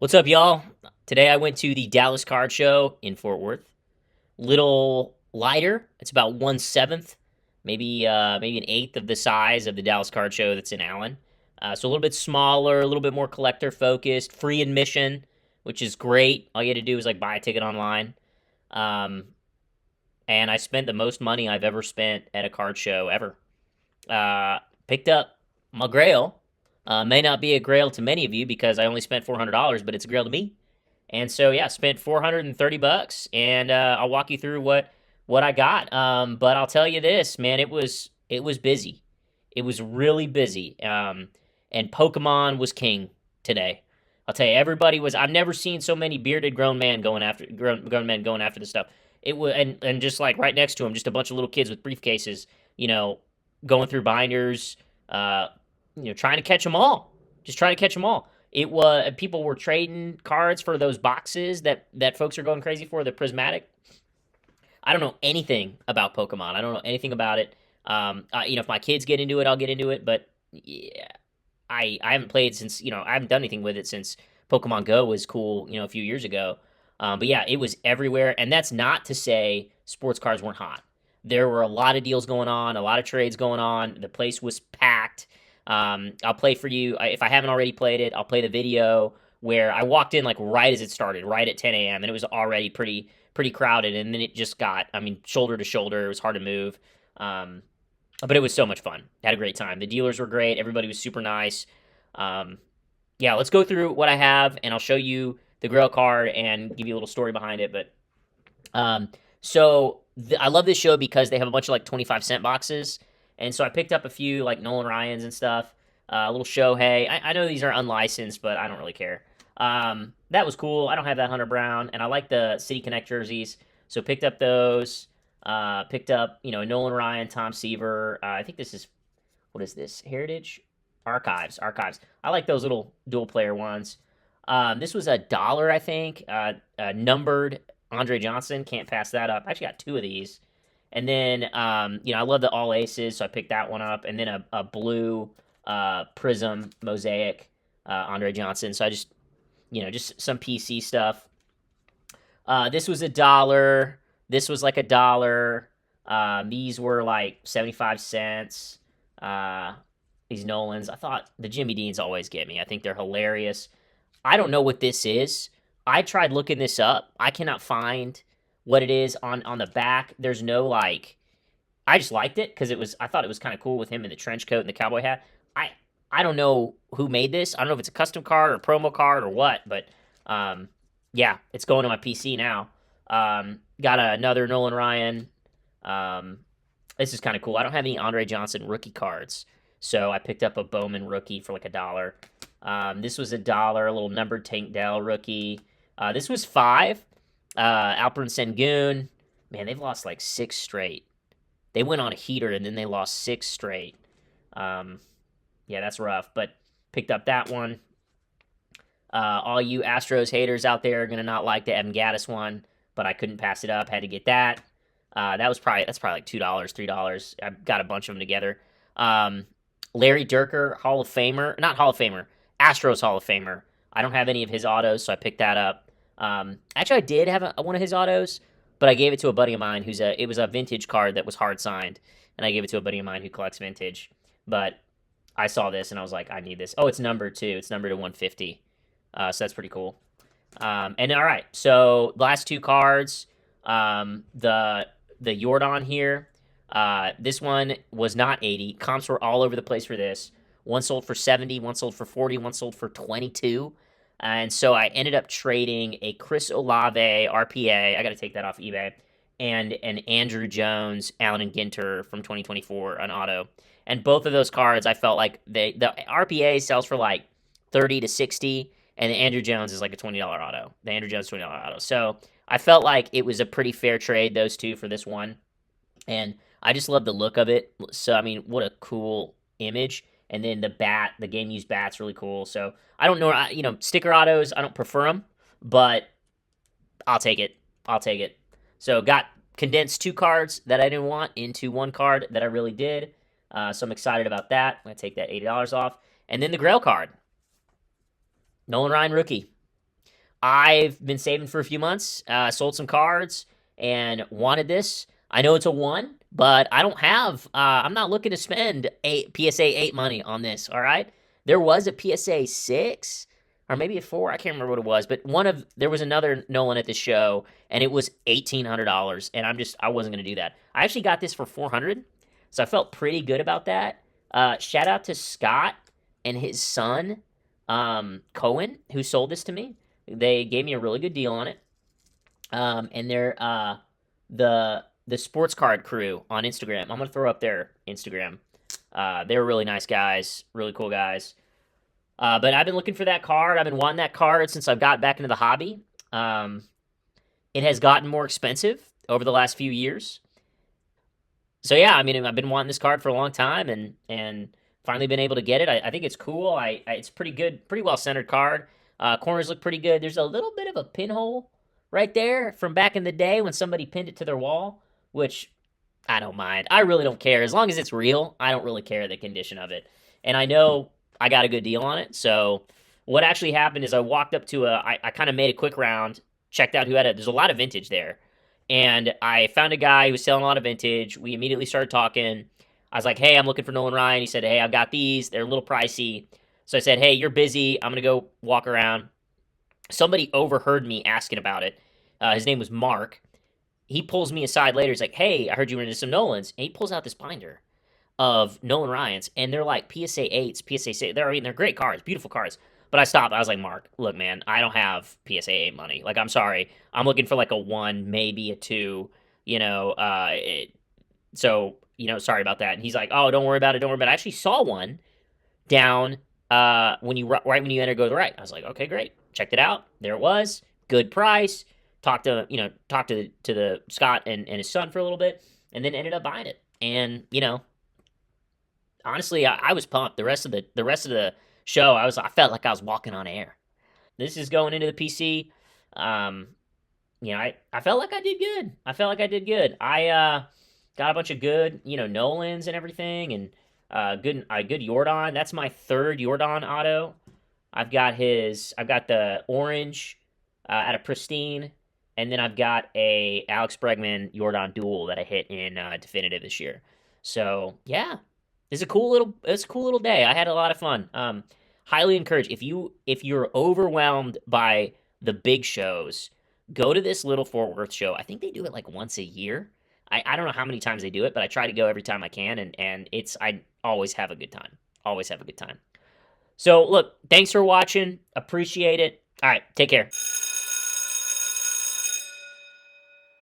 What's up, y'all? Today I went to the Dallas Card Show in Fort Worth. Little lighter. It's about 1/7, maybe an eighth of the size of the Dallas Card Show that's in Allen. So a little bit smaller, a little bit more collector focused. Free admission, which is great. All you had to do is like buy a ticket online. Um, and I spent the most money I've ever spent at a card show ever. Picked up my Grail. May not be a Grail to many of you because I only spent $400, but it's a Grail to me. And so yeah, spent $430, and I'll walk you through what I got. But I'll tell you this, man, it was busy. It was really busy. And Pokemon was king today. I'll tell you, everybody was. I've never seen so many bearded grown men going after this stuff. It was, and just like right next to him, just a bunch of little kids with briefcases, you know, going through binders, uh, trying to catch them all, just trying to catch them all. It was people were trading cards for those boxes that folks are going crazy for, the prismatic. I don't know anything about Pokemon. I don't know anything about it. If my kids get into it, I'll get into it. But yeah, I haven't played since I haven't done anything with it since Pokemon Go was cool, a few years ago. But yeah, it was everywhere, and that's not to say sports cards weren't hot. There were a lot of deals going on, a lot of trades going on. The place was packed. I'll play for you if I haven't already played it. I'll play the video where I walked in like right as it started, right at 10 a.m. and it was already pretty crowded, and then it just got, I mean, shoulder to shoulder. It was hard to move. Um, but it was so much fun. Had a great time. The dealers were great. Everybody was super nice. Um, yeah, let's go through what I have, and I'll show you the Grail card and give you a little story behind it. But um, I love this show because they have a bunch of like 25-cent boxes, and so I picked up a few like Nolan Ryan's and stuff. A little Shohei. I know these are unlicensed, but I don't really care. That was cool. I don't have that Hunter Brown, and I like the City Connect jerseys, so picked up those. Picked up, Nolan Ryan, Tom Seaver. I think this is, what is this? Heritage Archives. I like those little dual player ones. This was $1, I think. Numbered Andre Johnson. Can't pass that up. I actually got two of these. And then, I love the all aces, so I picked that one up. And then a blue prism mosaic Andre Johnson. So I just some PC stuff. This was $1. This was like $1. These were like 75 cents. These Nolans. I thought the Jimmy Deans always get me. I think they're hilarious. I don't know what this is. I tried looking this up. I cannot find what it is on the back. There's no like. I just liked it because I thought it was kind of cool with him in the trench coat and the cowboy hat. I don't know who made this. I don't know if it's a custom card or a promo card or what, but yeah, it's going to my PC now. Got another Nolan Ryan. This is kind of cool. I don't have any Andre Johnson rookie cards, so I picked up a Bowman rookie for like $1. This was $1, a little numbered Tank Dell rookie. This was $5. Alperen Sengun. Man, they've lost like 6 straight. They went on a heater and then they lost 6 straight. Yeah, that's rough, but picked up that one. All you Astros haters out there are gonna not like the Evan Gattis one, but I couldn't pass it up. Had to get that. That's probably like $2, $3. I got a bunch of them together. Larry Dierker, Hall of Famer, not Hall of Famer, Astros Hall of Famer. I don't have any of his autos, so I picked that up. Actually, I did have one of his autos, but I gave it to a buddy of mine it was a vintage card that was hard signed, and I gave it to a buddy of mine who collects vintage. But I saw this and I was like, I need this. Oh, it's numbered too. It's numbered to 150. So that's pretty cool. And all right, so last two cards. The Jordan here. This one was not 80. Comps were all over the place for this. One sold for 70, one sold for 40, one sold for 22. And so I ended up trading a Chris Olave RPA. I got to take that off eBay. And an Andrew Jones, Allen and Ginter from 2024, an auto. And both of those cards, I felt like the RPA sells for like 30 to 60, and the Andrew Jones is like a $20 auto. The Andrew Jones $20 auto. So I felt like it was a pretty fair trade, those two, for this one. And I just love the look of it. So, I mean, what a cool image. And then the game used bat's really cool. So I don't know, sticker autos, I don't prefer them, but I'll take it. So got condensed 2 cards that I didn't want into 1 card that I really did. So I'm excited about that. I'm going to take that $80 off. And then the Grail card. Nolan Ryan rookie. I've been saving for a few months, sold some cards, and wanted this. I know it's a one, but I don't have. I'm not looking to spend PSA 8 money on this. All right, there was a PSA 6 or maybe a 4. I can't remember what it was, but there was another Nolan at the show, and it was $1,800, and I wasn't gonna do that. I actually got this for 400, so I felt pretty good about that. Shout out to Scott and his son, Cohen, who sold this to me. They gave me a really good deal on it. And they're the sports card crew on Instagram. I'm gonna throw up their Instagram. They're really nice guys, really cool guys. But I've been looking for that card. I've been wanting that card since I've got back into the hobby. It has gotten more expensive over the last few years. So yeah, I mean, I've been wanting this card for a long time, and finally been able to get it. I think it's cool. It's pretty good, pretty well centered card. Corners look pretty good. There's a little bit of a pinhole right there from back in the day when somebody pinned it to their wall, which I don't mind. I really don't care as long as it's real. I don't really care the condition of it, and I know I got a good deal on it. So what actually happened is I walked up to I kind of made a quick round, checked out who had it. There's a lot of vintage there, and I found a guy who was selling a lot of vintage. We immediately started talking. I was like, "Hey, I'm looking for Nolan Ryan." He said, "Hey, I've got these. They're a little pricey." So I said, "Hey, you're busy. I'm gonna go walk around." Somebody overheard me asking about it. His name was Mark. He pulls me aside later. He's like, "Hey, I heard you were into some Nolans," and he pulls out this binder of Nolan Ryan's, and they're like PSA 8s, PSA 6. They're great cards, beautiful cards. But I stopped. I was like, "Mark, look, man, I don't have PSA 8 money. Like, I'm sorry. I'm looking for like a 1, maybe a 2, you know, so, sorry about that." And he's like, "Oh, don't worry about it. Don't worry about it." I actually saw one down right when you enter go to the right. I was like, "Okay, great." Checked it out. There it was. Good price. Talked to the Scott and his son for a little bit, and then ended up buying it. And honestly, I was pumped. The rest of the show, I felt like I was walking on air. This is going into the PC. Um, I felt like I did good. I felt like I did good. I got a bunch of good, Nolans and everything, and good Jordan. That's my third Jordan auto. I've got the orange at a pristine, and then I've got a Alex Bregman Jordan duel that I hit in definitive this year. So yeah, it's a cool little day. I had a lot of fun. Highly encourage if you're overwhelmed by the big shows, go to this little Fort Worth show. I think they do it like once a year. I don't know how many times they do it, but I try to go every time I can, and I always have a good time. Always have a good time. So look, thanks for watching. Appreciate it. All right, take care.